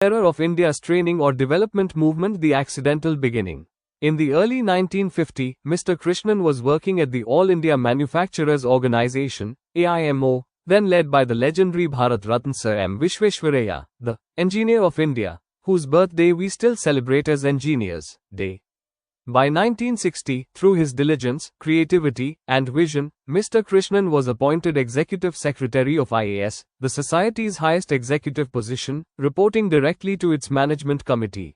era of India's training or development movement, the accidental beginning. In the early 1950s, Mr. Krishnan was working at the All India Manufacturers Organization, AIMO, then led by the legendary Bharat Ratna Sir M. Visvesvaraya, the engineer of India, whose birthday we still celebrate as Engineers' Day. By 1960, through his diligence, creativity, and vision, Mr. Krishnan was appointed Executive Secretary of IAS, the Society's highest executive position, reporting directly to its management committee.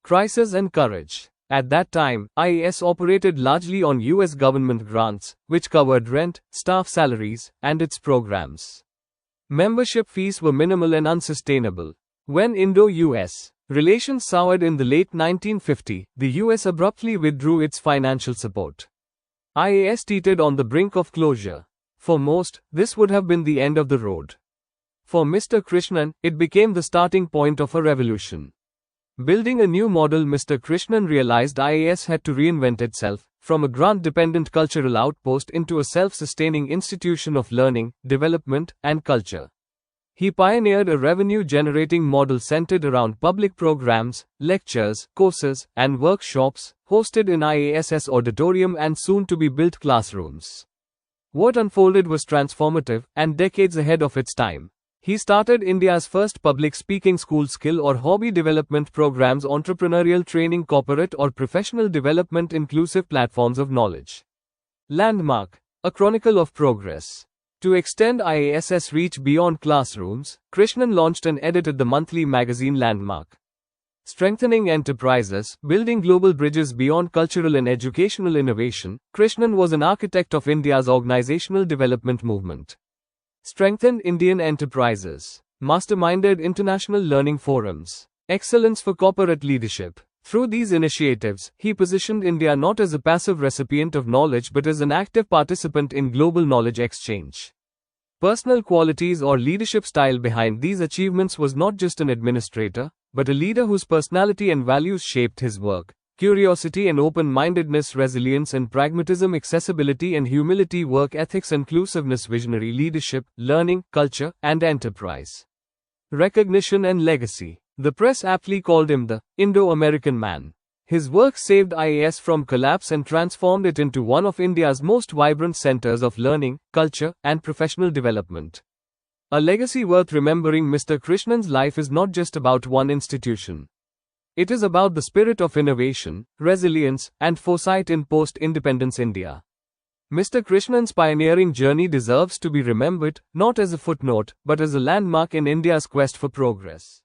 Crisis and courage. At that time, IAS operated largely on US government grants, which covered rent, staff salaries, and its programs. Membership fees were minimal and unsustainable. When Indo-US relations soured in the late 1950s, the US abruptly withdrew its financial support. IAS teetered on the brink of closure. For most, this would have been the end of the road. For Mr. Krishnan, it became the starting point of a revolution. Building a new model, Mr. Krishnan realized IAS had to reinvent itself, from a grant-dependent cultural outpost into a self-sustaining institution of learning, development, and culture. He pioneered a revenue-generating model centered around public programs, lectures, courses, and workshops, hosted in IAS's auditorium and soon-to-be-built classrooms. What unfolded was transformative, and decades ahead of its time. He started India's first public speaking school, skill or hobby development programs, entrepreneurial training, corporate or professional development, inclusive platforms of knowledge. Landmark, a chronicle of progress. To extend IAS's reach beyond classrooms, Krishnan launched and edited the monthly magazine Landmark. Strengthening enterprises, building global bridges beyond cultural and educational innovation, Krishnan was an architect of India's organizational development movement. Strengthened Indian enterprises, masterminded international learning forums, excellence for corporate leadership. Through these initiatives, he positioned India not as a passive recipient of knowledge but as an active participant in global knowledge exchange. Personal qualities or leadership style behind these achievements was not just an administrator, but a leader whose personality and values shaped his work. Curiosity and open-mindedness, resilience and pragmatism, accessibility and humility, work ethics, inclusiveness, visionary leadership, learning, culture, and enterprise. Recognition and legacy. The press aptly called him the Indo-American man. His work saved IAS from collapse and transformed it into one of India's most vibrant centers of learning, culture, and professional development. A legacy worth remembering. Mr. Krishnan's life is not just about one institution. It is about the spirit of innovation, resilience, and foresight in post-independence India. Mr. Krishnan's pioneering journey deserves to be remembered, not as a footnote, but as a landmark in India's quest for progress.